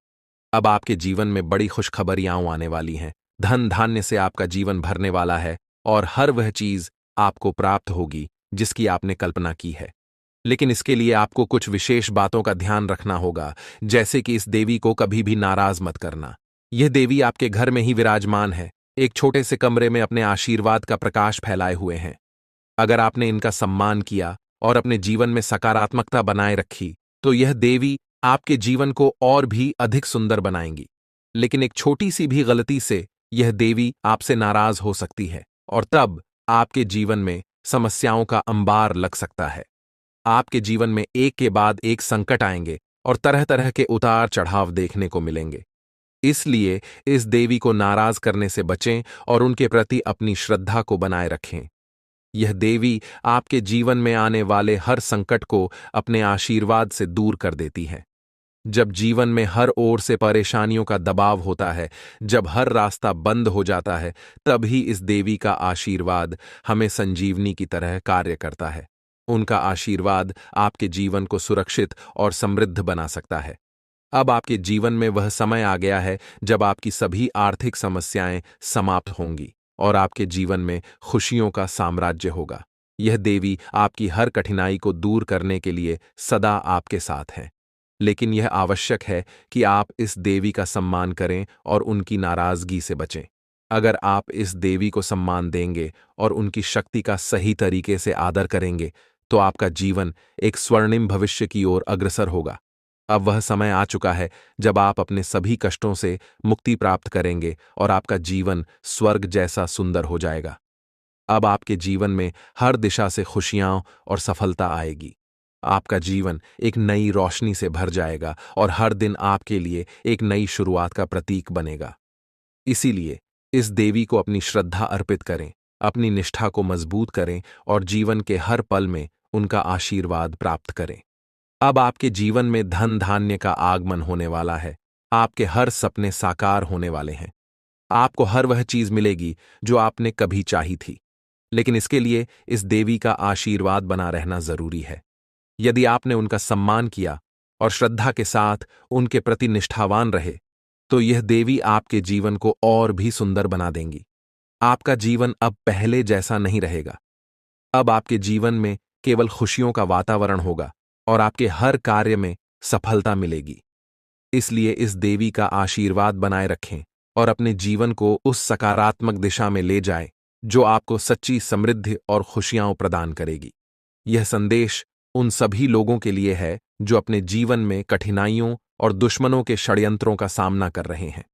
अब आपके जीवन में बड़ी खुशखबरियां आने वाली हैं। धन धान्य से आपका जीवन भरने वाला है और हर वह चीज आपको प्राप्त होगी जिसकी आपने कल्पना की है। लेकिन इसके लिए आपको कुछ विशेष बातों का ध्यान रखना होगा, जैसे कि इस देवी को कभी भी नाराज मत करना। यह देवी आपके घर में ही विराजमान है, एक छोटे से कमरे में अपने आशीर्वाद का प्रकाश फैलाए हुए हैं। अगर आपने इनका सम्मान किया और अपने जीवन में सकारात्मकता बनाए रखी तो यह देवी आपके जीवन को और भी अधिक सुंदर बनाएंगी। लेकिन एक छोटी सी भी गलती से यह देवी आपसे नाराज हो सकती है और तब आपके जीवन में समस्याओं का अंबार लग सकता है। आपके जीवन में एक के बाद एक संकट आएंगे और तरह तरह के उतार चढ़ाव देखने को मिलेंगे। इसलिए इस देवी को नाराज करने से बचें और उनके प्रति अपनी श्रद्धा को बनाए रखें। यह देवी आपके जीवन में आने वाले हर संकट को अपने आशीर्वाद से दूर कर देती है। जब जीवन में हर ओर से परेशानियों का दबाव होता है, जब हर रास्ता बंद हो जाता है, तभी इस देवी का आशीर्वाद हमें संजीवनी की तरह कार्य करता है। उनका आशीर्वाद आपके जीवन को सुरक्षित और समृद्ध बना सकता है। अब आपके जीवन में वह समय आ गया है जब आपकी सभी आर्थिक समस्याएं समाप्त होंगी और आपके जीवन में खुशियों का साम्राज्य होगा। यह देवी आपकी हर कठिनाई को दूर करने के लिए सदा आपके साथ है। लेकिन यह आवश्यक है कि आप इस देवी का सम्मान करें और उनकी नाराजगी से बचें। अगर आप इस देवी को सम्मान देंगे और उनकी शक्ति का सही तरीके से आदर करेंगे तो आपका जीवन एक स्वर्णिम भविष्य की ओर अग्रसर होगा। अब वह समय आ चुका है जब आप अपने सभी कष्टों से मुक्ति प्राप्त करेंगे और आपका जीवन स्वर्ग जैसा सुंदर हो जाएगा। अब आपके जीवन में हर दिशा से खुशियां और सफलता आएगी। आपका जीवन एक नई रोशनी से भर जाएगा और हर दिन आपके लिए एक नई शुरुआत का प्रतीक बनेगा। इसीलिए इस देवी को अपनी श्रद्धा अर्पित करें, अपनी निष्ठा को मजबूत करें और जीवन के हर पल में उनका आशीर्वाद प्राप्त करें। अब आपके जीवन में धन धान्य का आगमन होने वाला है। आपके हर सपने साकार होने वाले हैं। आपको हर वह चीज मिलेगी जो आपने कभी चाही थी। लेकिन इसके लिए इस देवी का आशीर्वाद बना रहना जरूरी है। यदि आपने उनका सम्मान किया और श्रद्धा के साथ उनके प्रति निष्ठावान रहे तो यह देवी आपके जीवन को और भी सुंदर बना देंगी। आपका जीवन अब पहले जैसा नहीं रहेगा। अब आपके जीवन में केवल खुशियों का वातावरण होगा और आपके हर कार्य में सफलता मिलेगी। इसलिए इस देवी का आशीर्वाद बनाए रखें और अपने जीवन को उस सकारात्मक दिशा में ले जाएं जो आपको सच्ची समृद्धि और खुशियां प्रदान करेगी। यह संदेश उन सभी लोगों के लिए है जो अपने जीवन में कठिनाइयों और दुश्मनों के षड्यंत्रों का सामना कर रहे हैं।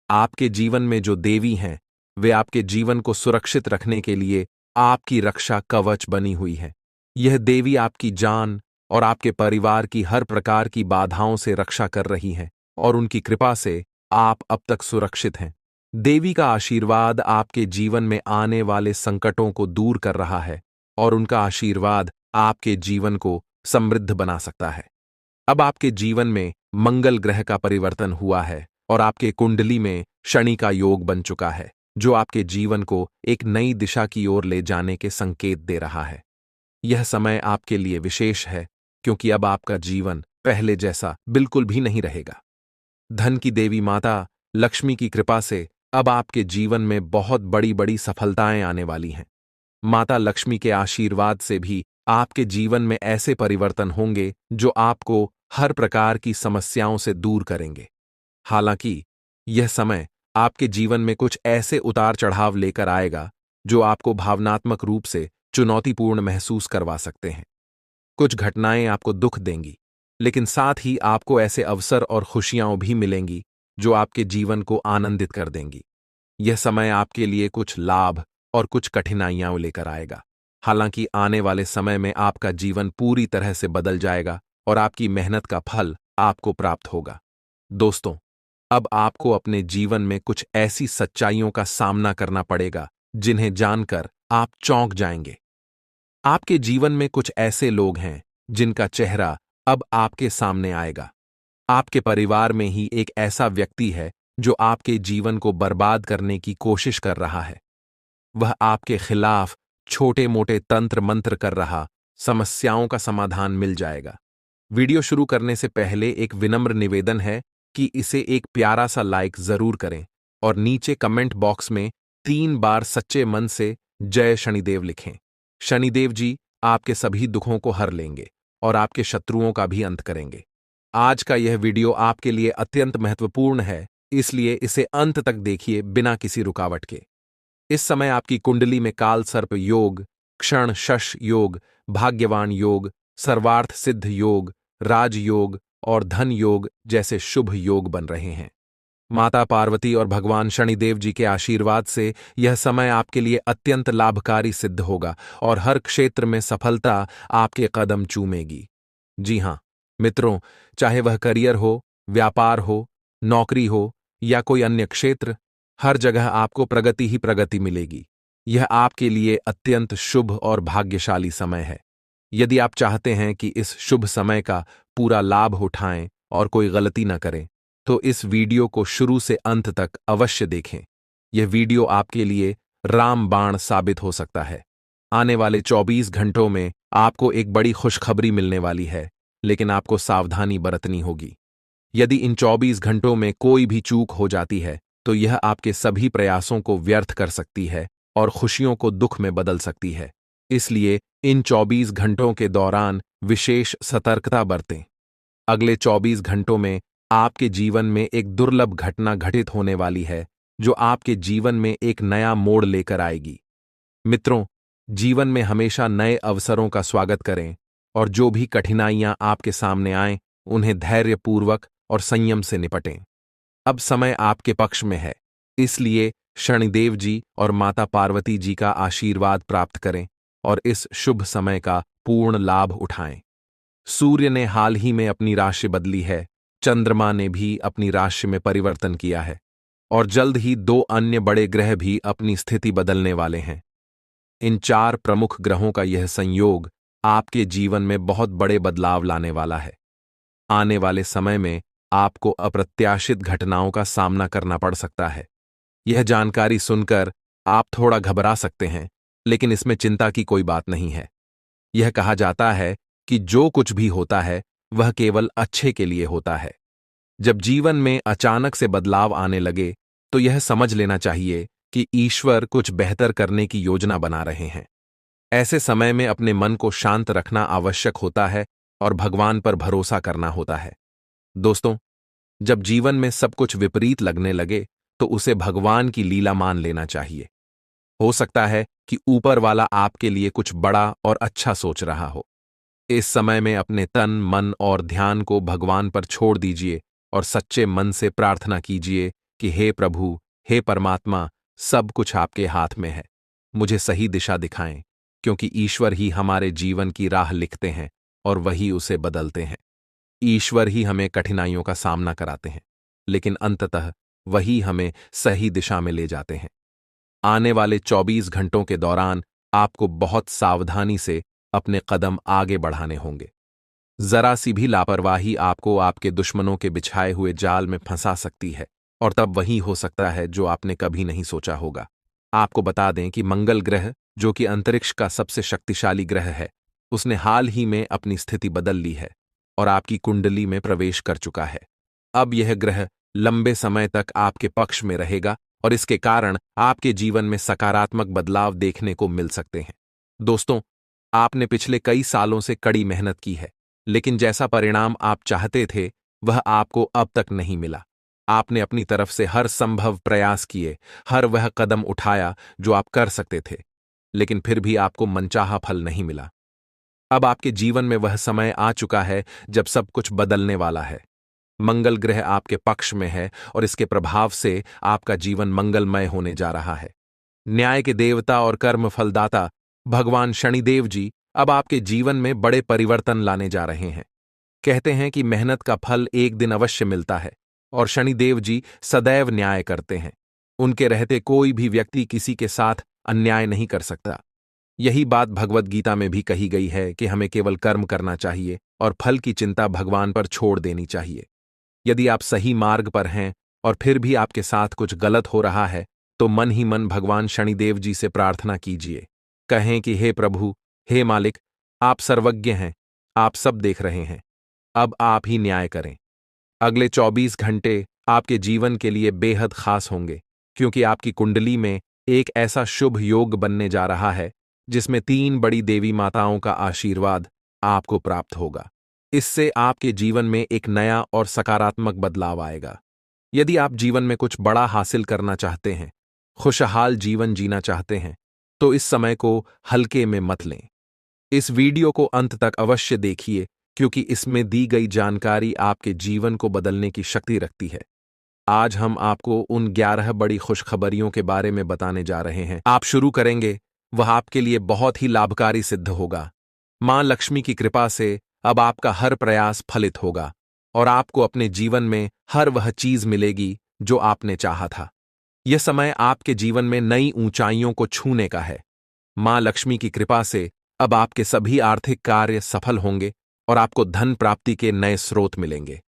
आपके जीवन में जो देवी हैं, वे आपके जीवन को सुरक्षित रखने के लिए आपकी रक्षा कवच बनी हुई है। यह देवी आपकी जान और आपके परिवार की हर प्रकार की बाधाओं से रक्षा कर रही हैं और उनकी कृपा से आप अब तक सुरक्षित हैं। देवी का आशीर्वाद आपके जीवन में आने वाले संकटों को दूर कर रहा है और उनका आशीर्वाद आपके जीवन को समृद्ध बना सकता है। अब आपके जीवन में मंगल ग्रह का परिवर्तन हुआ है और आपके कुंडली में शनि का योग बन चुका है, जो आपके जीवन को एक नई दिशा की ओर ले जाने के संकेत दे रहा है। यह समय आपके लिए विशेष है क्योंकि अब आपका जीवन पहले जैसा बिल्कुल भी नहीं रहेगा। धन की देवी माता लक्ष्मी की कृपा से अब आपके जीवन में बहुत बड़ी बड़ी सफलताएं आने वाली हैं। माता लक्ष्मी के आशीर्वाद से भी आपके जीवन में ऐसे परिवर्तन होंगे जो आपको हर प्रकार की समस्याओं से दूर करेंगे। हालांकि यह समय आपके जीवन में कुछ ऐसे उतार चढ़ाव लेकर आएगा जो आपको भावनात्मक रूप से चुनौतीपूर्ण महसूस करवा सकते हैं। कुछ घटनाएं आपको दुख देंगी, लेकिन साथ ही आपको ऐसे अवसर और खुशियां भी मिलेंगी जो आपके जीवन को आनंदित कर देंगी। यह समय आपके लिए कुछ लाभ और कुछ कठिनाइयां लेकर आएगा। हालांकि आने वाले समय में आपका जीवन पूरी तरह से बदल जाएगा और आपकी मेहनत का फल आपको प्राप्त होगा। दोस्तों, अब आपको अपने जीवन में कुछ ऐसी सच्चाइयों का सामना करना पड़ेगा जिन्हें जानकर आप चौंक जाएंगे। आपके जीवन में कुछ ऐसे लोग हैं जिनका चेहरा अब आपके सामने आएगा। आपके परिवार में ही एक ऐसा व्यक्ति है जो आपके जीवन को बर्बाद करने की कोशिश कर रहा है। वह आपके खिलाफ छोटे मोटे तंत्र मंत्र कर रहा, समस्याओं का समाधान मिल जाएगा। वीडियो शुरू करने से पहले एक विनम्र निवेदन है कि इसे एक प्यारा सा लाइक जरूर करें और नीचे कमेंट बॉक्स में 3 बार सच्चे मन से जय शनिदेव लिखें। शनिदेव जी आपके सभी दुखों को हर लेंगे और आपके शत्रुओं का भी अंत करेंगे। आज का यह वीडियो आपके लिए अत्यंत महत्वपूर्ण है, इसलिए इसे अंत तक देखिए बिना किसी रुकावट के। इस समय आपकी कुंडली में काल सर्प योग, क्षण शश योग, भाग्यवान योग, सर्वार्थ सिद्ध योग, राजयोग और धन योग जैसे शुभ योग बन रहे हैं। माता पार्वती और भगवान शनिदेव जी के आशीर्वाद से यह समय आपके लिए अत्यंत लाभकारी सिद्ध होगा और हर क्षेत्र में सफलता आपके कदम चूमेगी। जी हां मित्रों, चाहे वह करियर हो, व्यापार हो, नौकरी हो या कोई अन्य क्षेत्र, हर जगह आपको प्रगति ही प्रगति मिलेगी। यह आपके लिए अत्यंत शुभ और भाग्यशाली समय है। यदि आप चाहते हैं कि इस शुभ समय का पूरा लाभ उठाएं और कोई गलती न करें, तो इस वीडियो को शुरू से अंत तक अवश्य देखें। यह वीडियो आपके लिए रामबाण साबित हो सकता है। आने वाले 24 घंटों में आपको एक बड़ी खुशखबरी मिलने वाली है, लेकिन आपको सावधानी बरतनी होगी। यदि इन 24 घंटों में कोई भी चूक हो जाती है, तो यह आपके सभी प्रयासों को व्यर्थ कर सकती है और खुशियों को दुख में बदल सकती है। इसलिए इन 24 घंटों के दौरान विशेष सतर्कता बरतें। अगले 24 घंटों में आपके जीवन में एक दुर्लभ घटना घटित होने वाली है, जो आपके जीवन में एक नया मोड़ लेकर आएगी। मित्रों, जीवन में हमेशा नए अवसरों का स्वागत करें और जो भी कठिनाइयां आपके सामने आएं, उन्हें धैर्यपूर्वक और संयम से निपटें। अब समय आपके पक्ष में है, इसलिए शनिदेव जी और माता पार्वती जी का आशीर्वाद प्राप्त करें और इस शुभ समय का पूर्ण लाभ उठाएं। सूर्य ने हाल ही में अपनी राशि बदली है, चंद्रमा ने भी अपनी राशि में परिवर्तन किया है और जल्द ही 2 अन्य बड़े ग्रह भी अपनी स्थिति बदलने वाले हैं। इन 4 प्रमुख ग्रहों का यह संयोग आपके जीवन में बहुत बड़े बदलाव लाने वाला है। आने वाले समय में आपको अप्रत्याशित घटनाओं का सामना करना पड़ सकता है। यह जानकारी सुनकर आप थोड़ा घबरा सकते हैं, लेकिन इसमें चिंता की कोई बात नहीं है। यह कहा जाता है कि जो कुछ भी होता है वह केवल अच्छे के लिए होता है। जब जीवन में अचानक से बदलाव आने लगे, तो यह समझ लेना चाहिए कि ईश्वर कुछ बेहतर करने की योजना बना रहे हैं। ऐसे समय में अपने मन को शांत रखना आवश्यक होता है और भगवान पर भरोसा करना होता है। दोस्तों, जब जीवन में सब कुछ विपरीत लगने लगे, तो उसे भगवान की लीला मान लेना चाहिए। हो सकता है कि ऊपर वाला आपके लिए कुछ बड़ा और अच्छा सोच रहा हो। इस समय में अपने तन, मन और ध्यान को भगवान पर छोड़ दीजिए और सच्चे मन से प्रार्थना कीजिए कि हे प्रभु, हे परमात्मा, सब कुछ आपके हाथ में है। मुझे सही दिशा दिखाएं, क्योंकि ईश्वर ही हमारे जीवन की राह लिखते हैं और वही उसे बदलते हैं। ईश्वर ही हमें कठिनाइयों का सामना कराते हैं, लेकिन अंततः वही हमें सही दिशा में ले जाते हैं। आने वाले 24 घंटों के दौरान आपको बहुत सावधानी से अपने कदम आगे बढ़ाने होंगे। जरा सी भी लापरवाही आपको आपके दुश्मनों के बिछाए हुए जाल में फंसा सकती है, और तब वही हो सकता है जो आपने कभी नहीं सोचा होगा। आपको बता दें कि मंगल ग्रह, जो कि अंतरिक्ष का सबसे शक्तिशाली ग्रह है, उसने हाल ही में अपनी स्थिति बदल ली है और आपकी कुंडली में प्रवेश कर चुका है। अब यह ग्रह लंबे समय तक आपके पक्ष में रहेगा और इसके कारण आपके जीवन में सकारात्मक बदलाव देखने को मिल सकते हैं। दोस्तों, आपने पिछले कई सालों से कड़ी मेहनत की है, लेकिन जैसा परिणाम आप चाहते थे वह आपको अब तक नहीं मिला। आपने अपनी तरफ से हर संभव प्रयास किए, हर वह कदम उठाया जो आप कर सकते थे, लेकिन फिर भी आपको मनचाहा फल नहीं मिला। अब आपके जीवन में वह समय आ चुका है जब सब कुछ बदलने वाला है। मंगल ग्रह आपके पक्ष में है और इसके प्रभाव से आपका जीवन मंगलमय होने जा रहा है। न्याय के देवता और कर्म फलदाता भगवान शनिदेव जी अब आपके जीवन में बड़े परिवर्तन लाने जा रहे हैं। कहते हैं कि मेहनत का फल एक दिन अवश्य मिलता है और शनिदेव जी सदैव न्याय करते हैं। उनके रहते कोई भी व्यक्ति किसी के साथ अन्याय नहीं कर सकता। यही बात भगवद गीता में भी कही गई है कि हमें केवल कर्म करना चाहिए और फल की चिंता भगवान पर छोड़ देनी चाहिए। यदि आप सही मार्ग पर हैं और फिर भी आपके साथ कुछ गलत हो रहा है, तो मन ही मन भगवान शनिदेव जी से प्रार्थना कीजिए। कहें कि हे प्रभु, हे मालिक, आप सर्वज्ञ हैं, आप सब देख रहे हैं, अब आप ही न्याय करें। अगले 24 घंटे आपके जीवन के लिए बेहद खास होंगे, क्योंकि आपकी कुंडली में एक ऐसा शुभ योग बनने जा रहा है जिसमें 3 बड़ी देवी माताओं का आशीर्वाद आपको प्राप्त होगा। इससे आपके जीवन में एक नया और सकारात्मक बदलाव आएगा। यदि आप जीवन में कुछ बड़ा हासिल करना चाहते हैं, खुशहाल जीवन जीना चाहते हैं, तो इस समय को हल्के में मत लें। इस वीडियो को अंत तक अवश्य देखिए, क्योंकि इसमें दी गई जानकारी आपके जीवन को बदलने की शक्ति रखती है। आज हम आपको उन 11 बड़ी खुशखबरियों के बारे में बताने जा रहे हैं। आप शुरू करेंगे, वह आपके लिए बहुत ही लाभकारी सिद्ध होगा। मां लक्ष्मी की कृपा से अब आपका हर प्रयास फलित होगा और आपको अपने जीवन में हर वह चीज मिलेगी जो आपने चाहा था। यह समय आपके जीवन में नई ऊंचाइयों को छूने का है। मां लक्ष्मी की कृपा से अब आपके सभी आर्थिक कार्य सफल होंगे और आपको धन प्राप्ति के नए स्रोत मिलेंगे।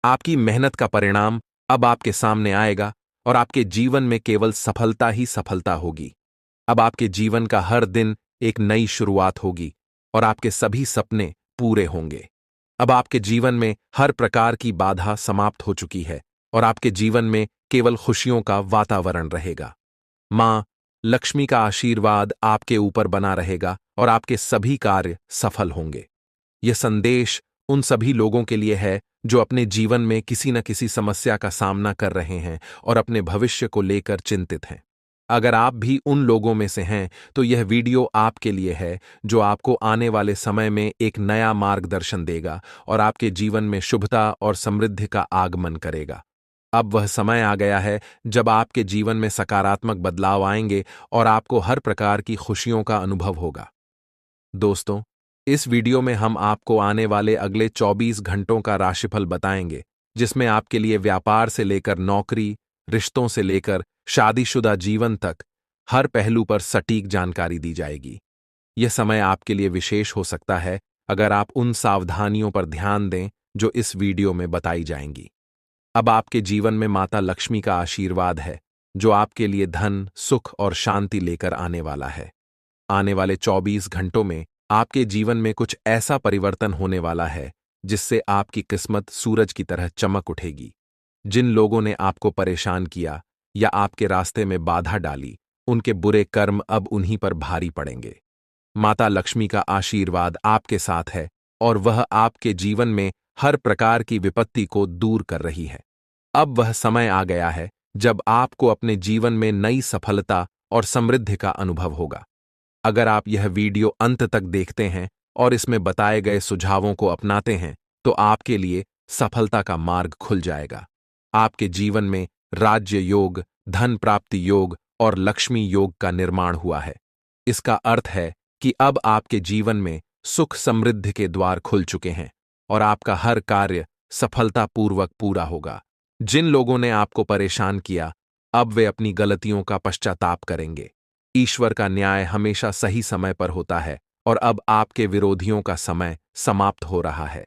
आपकी मेहनत का परिणाम अब आपके सामने आएगा और आपके जीवन में केवल सफलता ही सफलता होगी। अब आपके जीवन का हर दिन एक नई शुरुआत होगी और आपके सभी सपने पूरे होंगे। अब आपके जीवन में हर प्रकार की बाधा समाप्त हो चुकी है और आपके जीवन में केवल खुशियों का वातावरण रहेगा। मां लक्ष्मी का आशीर्वाद आपके ऊपर बना रहेगा और आपके सभी कार्य सफल होंगे। यह संदेश उन सभी लोगों के लिए है जो अपने जीवन में किसी न किसी समस्या का सामना कर रहे हैं और अपने भविष्य को लेकर चिंतित हैं। अगर आप भी उन लोगों में से हैं, तो यह वीडियो आपके लिए है, जो आपको आने वाले समय में एक नया मार्गदर्शन देगा और आपके जीवन में शुभता और समृद्धि का आगमन करेगा। अब वह समय आ गया है जब आपके जीवन में सकारात्मक बदलाव आएंगे और आपको हर प्रकार की खुशियों का अनुभव होगा। दोस्तों, इस वीडियो में हम आपको आने वाले अगले 24 घंटों का राशिफल बताएंगे, जिसमें आपके लिए व्यापार से लेकर नौकरी, रिश्तों से लेकर शादीशुदा जीवन तक हर पहलू पर सटीक जानकारी दी जाएगी। यह समय आपके लिए विशेष हो सकता है अगर आप उन सावधानियों पर ध्यान दें जो इस वीडियो में बताई जाएंगी। अब आपके जीवन में माता लक्ष्मी का आशीर्वाद है, जो आपके लिए धन, सुख और शांति लेकर आने वाला है। आने वाले 24 घंटों में आपके जीवन में कुछ ऐसा परिवर्तन होने वाला है जिससे आपकी किस्मत सूरज की तरह चमक उठेगी। जिन लोगों ने आपको परेशान किया या आपके रास्ते में बाधा डाली, उनके बुरे कर्म अब उन्हीं पर भारी पड़ेंगे। माता लक्ष्मी का आशीर्वाद आपके साथ है और वह आपके जीवन में हर प्रकार की विपत्ति को दूर कर रही है। अब वह समय आ गया है जब आपको अपने जीवन में नई सफलता और समृद्धि का अनुभव होगा। अगर आप यह वीडियो अंत तक देखते हैं और इसमें बताए गए सुझावों को अपनाते हैं, तो आपके लिए सफलता का मार्ग खुल जाएगा। आपके जीवन में राज्य योग, धन प्राप्ति योग और लक्ष्मी योग का निर्माण हुआ है। इसका अर्थ है कि अब आपके जीवन में सुख समृद्धि के द्वार खुल चुके हैं और आपका हर कार्य सफलतापूर्वक पूरा होगा। जिन लोगों ने आपको परेशान किया, अब वे अपनी गलतियों का पश्चाताप करेंगे। ईश्वर का न्याय हमेशा सही समय पर होता है और अब आपके विरोधियों का समय समाप्त हो रहा है।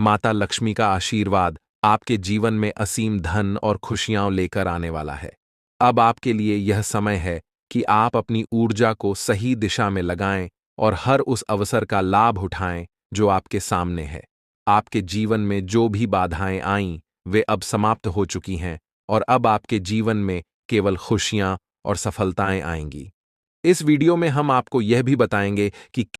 माता लक्ष्मी का आशीर्वाद आपके जीवन में असीम धन और खुशियां लेकर आने वाला है। अब आपके लिए यह समय है कि आप अपनी ऊर्जा को सही दिशा में लगाएं और हर उस अवसर का लाभ उठाएं जो आपके सामने है। आपके जीवन में जो भी बाधाएं आईं, वे अब समाप्त हो चुकी हैं और अब आपके जीवन में केवल खुशियां और सफलताएं आएंगी। इस वीडियो में हम आपको यह भी बताएंगे कि